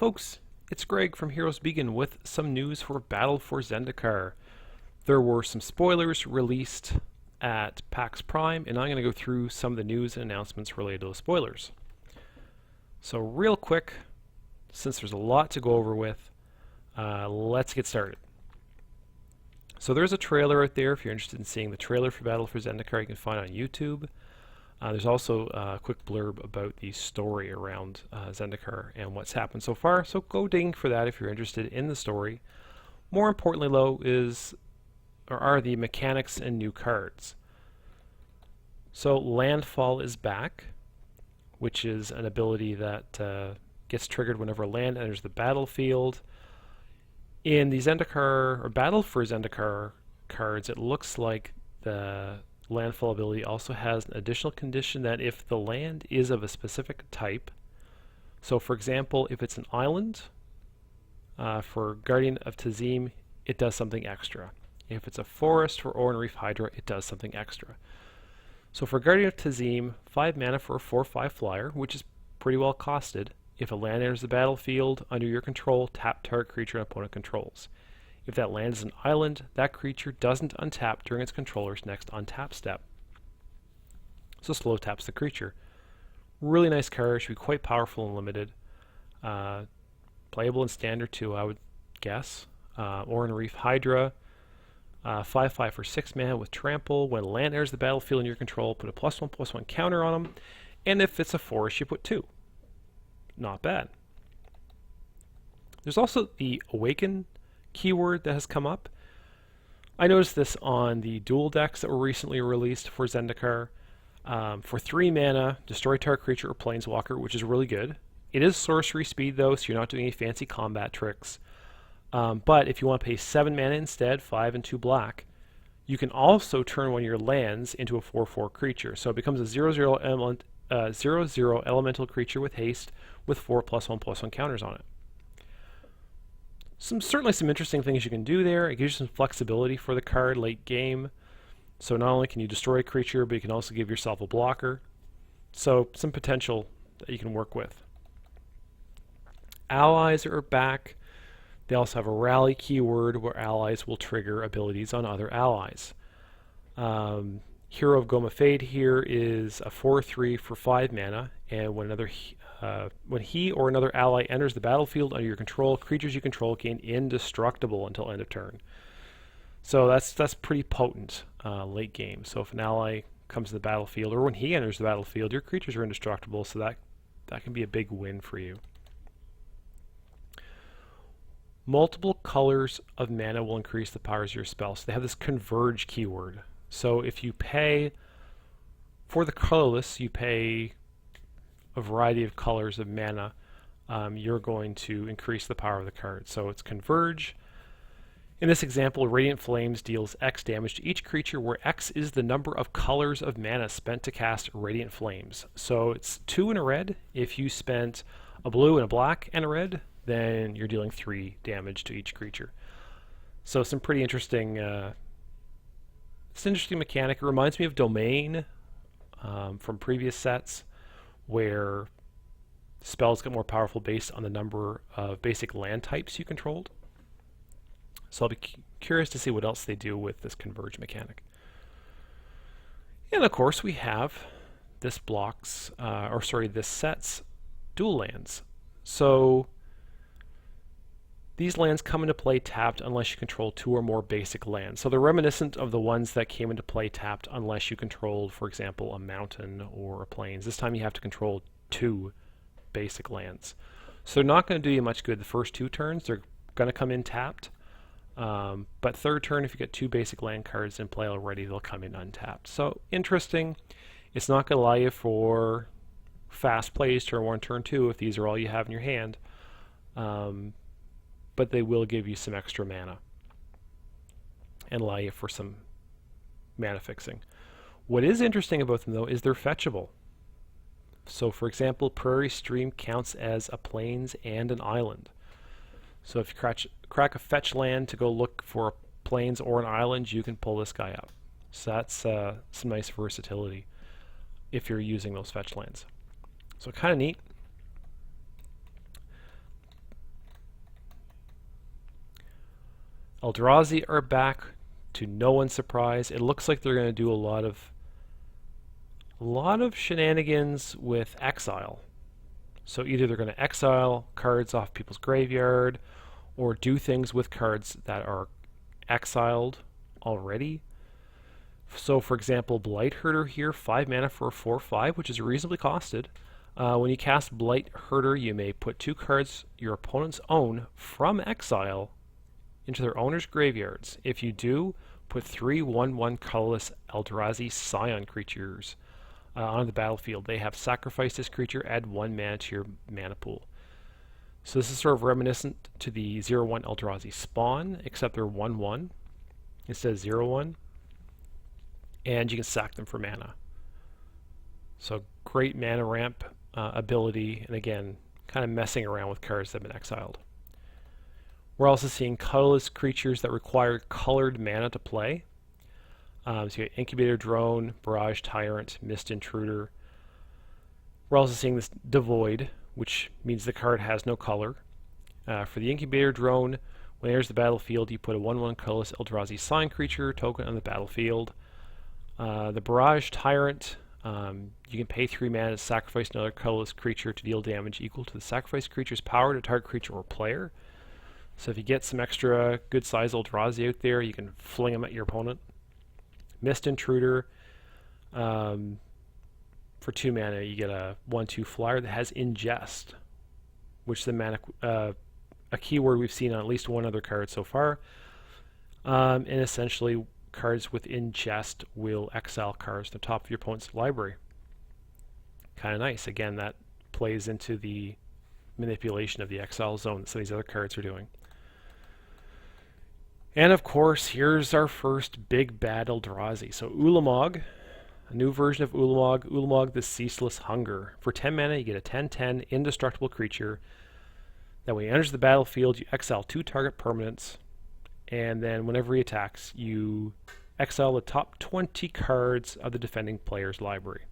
folks, it's Greg from Heroes Begin with some news for Battle for Zendikar. There were some spoilers released at PAX Prime, and I'm going to go through some of the news and announcements related to those spoilers. So real quick, since there's a lot to go over with, let's get started. So there's a trailer out there if you're interested in seeing the trailer for Battle for Zendikar. You can find it on YouTube. There's also a quick blurb about the story around Zendikar and what's happened so far, so go dig for that if you're interested in the story. More importantly though are the mechanics and new cards. So Landfall is back, which is an ability that gets triggered whenever a land enters the battlefield. In the Zendikar, or Battle for Zendikar cards, it looks like the Landfall ability also has an additional condition that if the land is of a specific type, so for example, if it's an island, for Guardian of Tazim, it does something extra. If it's a forest for Oran Reef Hydra, it does something extra. So for Guardian of Tazim, 5 mana for a 4/5 flyer, which is pretty well costed. If a land enters the battlefield under your control, tap target creature and opponent controls. If that land is an island, that creature doesn't untap during its controller's next untap step. So slow taps the creature. Really nice card, should be quite powerful and limited. Playable in standard too, I would guess. Oran Reef Hydra, 5/5 for 6 mana with trample. When land enters the battlefield in your control, put a +1/+1 counter on them. And if it's a forest, you put 2. Not bad. There's also the Awaken keyword that has come up. I noticed this on the dual decks that were recently released for Zendikar. For 3 mana, destroy target creature or planeswalker, which is really good. It is sorcery speed though, so you're not doing any fancy combat tricks. But if you want to pay 7 mana instead, 5 and 2 black, you can also turn one of your lands into a 4/4 creature. So it becomes a 0/0 elemental creature with haste with 4 +1/+1 counters on it. Certainly some interesting things you can do there. It gives you some flexibility for the card late game. So not only can you destroy a creature, but you can also give yourself a blocker. So some potential that you can work with. Allies are back. They also have a rally keyword where allies will trigger abilities on other allies. Hero of Goma Fade here is a 4/3 for 5 mana, and when he or another ally enters the battlefield under your control, creatures you control gain indestructible until end of turn. So that's pretty potent late game. So if an ally comes to the battlefield, or when he enters the battlefield, your creatures are indestructible, so that can be a big win for you. Multiple colors of mana will increase the powers of your spell. So they have this converge keyword. So if you pay for the colorless, you pay a variety of colors of mana, you're going to increase the power of the card. So it's converge. In this example, Radiant Flames deals X damage to each creature, where X is the number of colors of mana spent to cast Radiant Flames. So it's 2 and a red. If you spent a blue and a black and a red, then you're dealing 3 damage to each creature. So some pretty interesting, it's an interesting mechanic. It reminds me of Domain from previous sets, where spells get more powerful based on the number of basic land types you controlled. So I'll be curious to see what else they do with this converge mechanic. And of course we have this this set's dual lands. So these lands come into play tapped unless you control 2 or more basic lands. So they're reminiscent of the ones that came into play tapped unless you controlled, for example, a mountain or a plains. This time you have to control 2 basic lands. So they're not going to do you much good the first 2 turns. They're going to come in tapped. But third turn, if you get 2 basic land cards in play already, they'll come in untapped. So interesting. It's not going to allow you for fast plays turn 1, turn 2 if these are all you have in your hand. But they will give you some extra mana and allow you for some mana fixing. What is interesting about them though is they're fetchable. So for example, Prairie Stream counts as a plains and an island. So if you crack a fetch land to go look for a plains or an island, you can pull this guy up. So that's some nice versatility if you're using those fetch lands. So kind of neat. Eldrazi are back to no one's surprise. It looks like they're going to do a lot of shenanigans with exile. So either they're going to exile cards off people's graveyard or do things with cards that are exiled already. So for example, Blight Herder here, 5 mana for a 4/5, which is reasonably costed. When you cast Blight Herder, you may put 2 cards your opponents own from exile into their owner's graveyards. If you do, put 3 1/1 colorless Eldrazi Scion creatures on the battlefield. They have sacrificed this creature, add 1 mana to your mana pool. So this is sort of reminiscent to the 0/1 Eldrazi Spawn, except they're 1/1 instead of 0/1. And you can sack them for mana. So great mana ramp ability, and again, kind of messing around with cards that have been exiled. We're also seeing colorless creatures that require colored mana to play. So you get Incubator Drone, Barrage Tyrant, Mist Intruder. We're also seeing this Devoid, which means the card has no color. For the Incubator Drone, when it enters the battlefield, you put a 1/1 colorless Eldrazi Sign creature token on the battlefield. The Barrage Tyrant, you can pay 3 mana to sacrifice another colorless creature to deal damage equal to the sacrificed creature's power to target creature or player. So if you get some extra good size Eldrazi out there, you can fling them at your opponent. Mist Intruder, for 2 mana, you get a 1/2 flyer that has Ingest, which is a keyword we've seen on at least one other card so far. And essentially, cards with Ingest will exile cards to the top of your opponent's library. Kind of nice. Again, that plays into the manipulation of the exile zone that some of these other cards are doing. And of course, here's our first big bad Eldrazi. So Ulamog, a new version of Ulamog, Ulamog the Ceaseless Hunger. For 10 mana, you get a 10/10 indestructible creature that when he enters the battlefield, you exile 2 target permanents, and then whenever he attacks, you exile the top 20 cards of the defending player's library.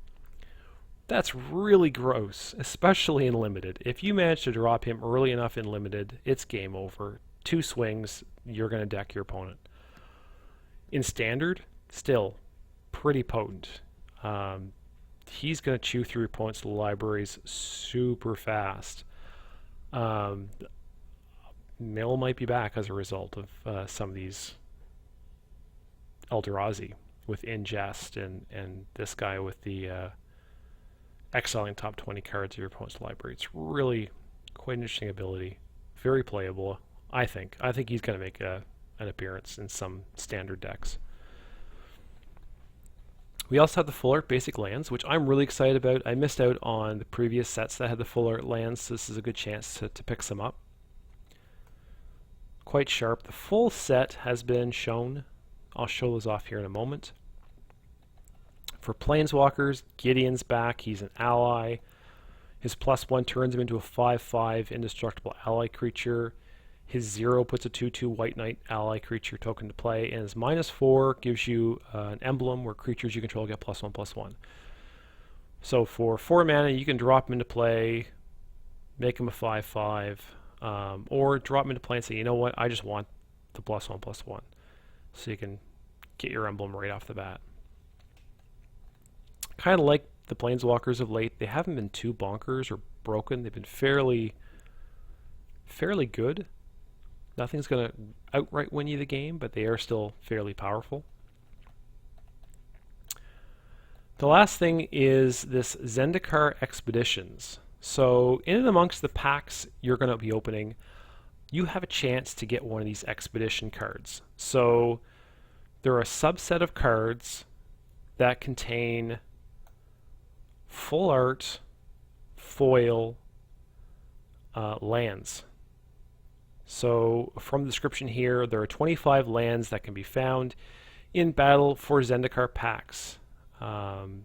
That's really gross, especially in Limited. If you manage to drop him early enough in Limited, it's game over. 2 swings, you're going to deck your opponent. In Standard, still pretty potent. He's going to chew through your opponent's libraries super fast. Mill might be back as a result of some of these Eldrazi with Ingest and this guy with the exiling top 20 cards of your opponent's library. It's really quite an interesting ability. Very playable, I think. I think he's going to make an appearance in some standard decks. We also have the full art basic lands, which I'm really excited about. I missed out on the previous sets that had the full art lands, so this is a good chance to pick some up. Quite sharp. The full set has been shown. I'll show those off here in a moment. For Planeswalkers, Gideon's back. He's an ally. His +1 turns him into a 5/5 indestructible ally creature. His 0 puts a 2/2 White Knight ally creature token to play, and his -4 gives you an emblem where creatures you control get +1/+1. So for 4 mana, you can drop him into play, make him a 5/5, or drop him into play and say, you know what, I just want the +1/+1. So you can get your emblem right off the bat. Kind of like the Planeswalkers of late. They haven't been too bonkers or broken. They've been fairly good. Nothing's going to outright win you the game, but they are still fairly powerful. The last thing is this Zendikar Expeditions. So in and amongst the packs you're going to be opening, you have a chance to get one of these expedition cards. So there are a subset of cards that contain full art, foil, lands. So from the description here, there are 25 lands that can be found in Battle for Zendikar packs. And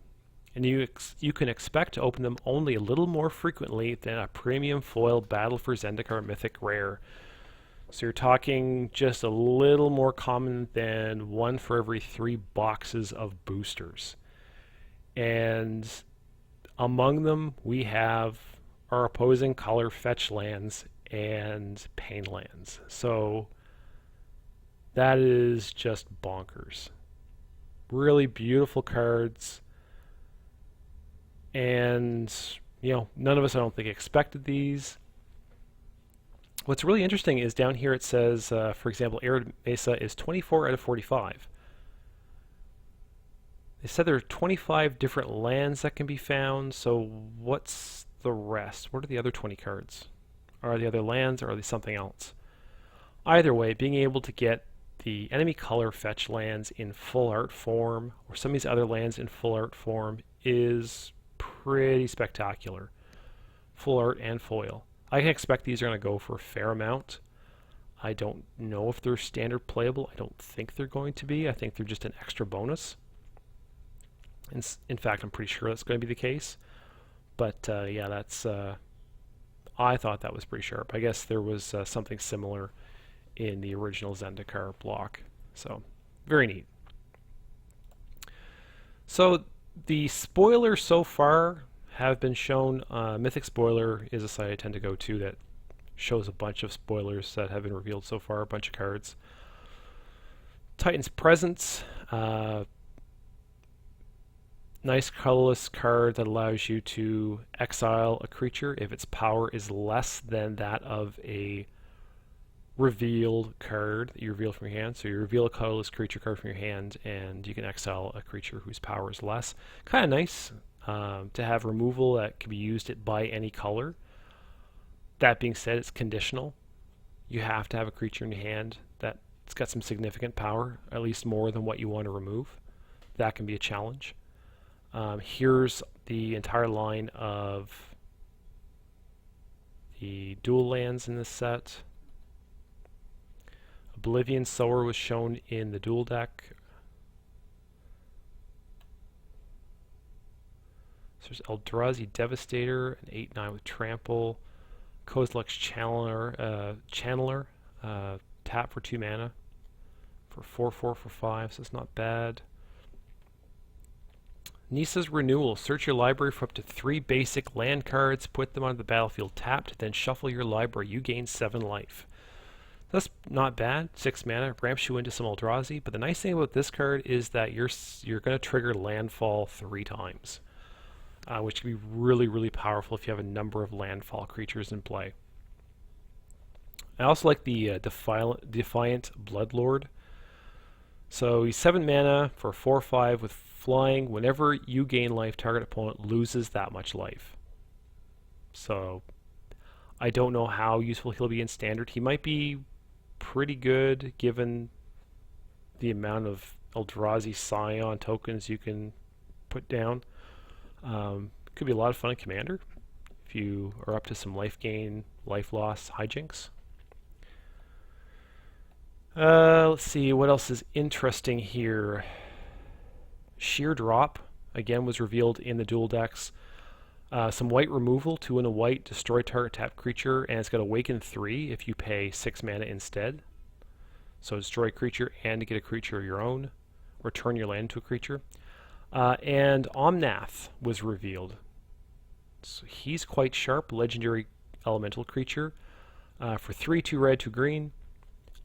you can expect to open them only a little more frequently than a premium foil Battle for Zendikar Mythic Rare. So you're talking just a little more common than 1 for every 3 boxes of boosters. And among them, we have our opposing color fetch lands and pain lands. So That is just bonkers. Really beautiful cards, and none of us, I don't think, expected these. What's really interesting is down here it says, for example, Arid Mesa is 24 out of 45. They said there are 25 different lands that can be found, so what's the rest? What are the other 20 cards? Are they other lands, or are they something else? Either way, being able to get the enemy color fetch lands in full art form, or some of these other lands in full art form, is pretty spectacular. Full art and foil. I can expect these are going to go for a fair amount. I don't know if they're standard playable. I don't think they're going to be. I think they're just an extra bonus. In fact, I'm pretty sure that's going to be the case. But yeah, that's. I thought that was pretty sharp. I guess there was something similar in the original Zendikar block. So, very neat. So, the spoilers so far have been shown. Mythic Spoiler is a site I tend to go to that shows a bunch of spoilers that have been revealed so far, a bunch of cards. Titan's Presence. Nice colorless card that allows you to exile a creature if its power is less than that of a revealed card that you reveal from your hand. So you reveal a colorless creature card from your hand, and you can exile a creature whose power is less. Kind of nice to have removal that can be used by any color. That being said, it's conditional. You have to have a creature in your hand that's got some significant power, at least more than what you want to remove. That can be a challenge. Here's the entire line of the dual lands in this set. Oblivion Sower was shown in the dual deck. So there's Eldrazi Devastator, an 8/9 with Trample. Kozilek's Channeler, tap for 2 mana for 4/4 for 5, so it's not bad. Nisa's Renewal. Search your library for up to 3 basic land cards, put them on the battlefield tapped, then shuffle your library. You gain 7 life. That's not bad. 6 mana, ramps you into some Eldrazi, but the nice thing about this card is that you're going to trigger landfall 3 times, which can be really, really powerful if you have a number of landfall creatures in play. I also like the Defiant Bloodlord. So he's 7 mana for 4/5 with flying. Whenever you gain life, target opponent loses that much life. So I don't know how useful he'll be in standard. He might be pretty good given the amount of Eldrazi Scion tokens you can put down. Could be a lot of fun in Commander if you are up to some life gain, life loss hijinks. Let's see, what else is interesting here? Sheer Drop, again, was revealed in the dual decks. Some white removal, 2 and a white, destroy target tap creature, and it's got Awaken 3 if you pay 6 mana instead. So destroy a creature and get a creature of your own, or turn your land to a creature. And Omnath was revealed. So he's quite sharp, legendary elemental creature. For 3, 2 red, 2 green.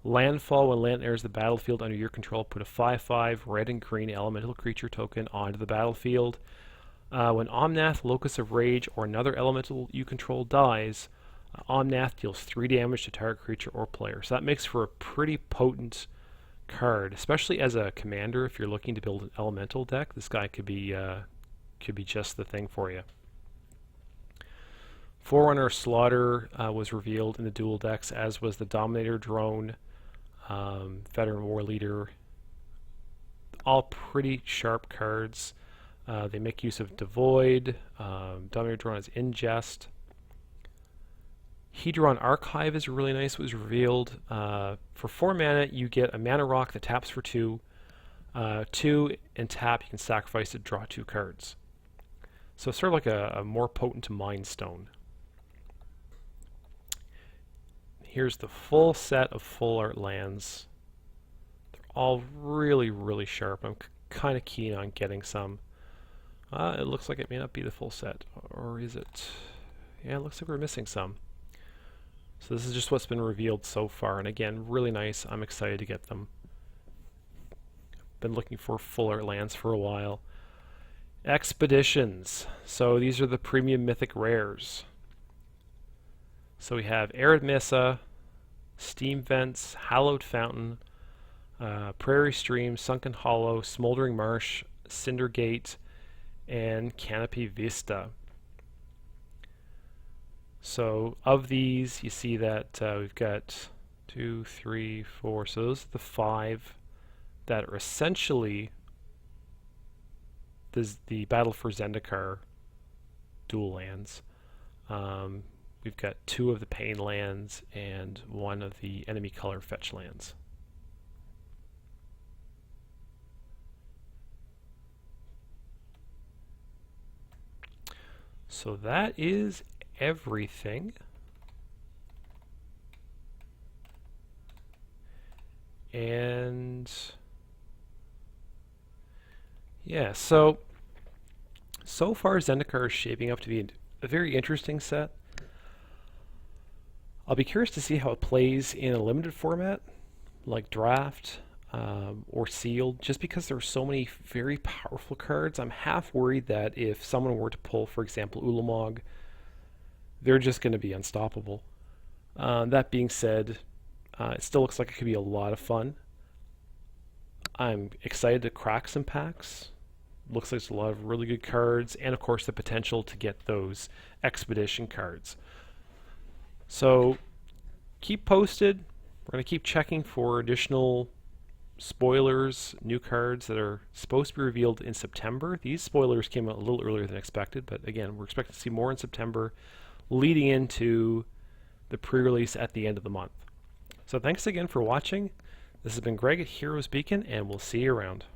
Landfall, when land enters the battlefield under your control, put a 5/5 red and green elemental creature token onto the battlefield. When Omnath, Locus of Rage, or another elemental you control dies, Omnath deals 3 damage to target creature or player. So that makes for a pretty potent card, especially as a commander. If you're looking to build an elemental deck, this guy could be just the thing for you. Forerunner Slaughter was revealed in the dual decks, as was the Dominator Drone, Veteran War Leader. All pretty sharp cards. They make use of Devoid. Dominator Drone has Ingest. Hedron Archive is really nice. It was revealed. For 4 mana, you get a mana rock that taps for 2. 2 and tap, you can sacrifice it, draw 2 cards. So it's sort of like a more potent Mind Stone. Here's the full set of full art lands. They're all really, really sharp. I'm kind of keen on getting some. It looks like it may not be the full set. Or is it? Yeah, it looks like we're missing some. So this is just what's been revealed so far. And again, really nice. I'm excited to get them. been looking for full art lands for a while. Expeditions. So these are the premium mythic rares. So we have Arid Mesa, Steam Vents, Hallowed Fountain, Prairie Stream, Sunken Hollow, Smoldering Marsh, Cindergate, and Canopy Vista. So of these, you see that we've got 2, 3, 4. So those are the 5 that are essentially the Battle for Zendikar dual lands. We've got 2 of the Pain lands and 1 of the enemy color fetch lands. So that is everything. And yeah, so far Zendikar is shaping up to be a very interesting set. I'll be curious to see how it plays in a limited format, like draft or sealed, just because there are so many very powerful cards. I'm half worried that if someone were to pull, for example, Ulamog, they're just going to be unstoppable. That being said, it still looks like it could be a lot of fun. I'm excited to crack some packs. Looks like there's a lot of really good cards, and of course the potential to get those expedition cards. So keep posted. We're going to keep checking for additional spoilers, new cards that are supposed to be revealed in September. These spoilers came out a little earlier than expected, but again, we're expecting to see more in September, leading into the pre-release at the end of the month. So thanks again for watching. This has been Greg at Heroes Beacon, and we'll see you around.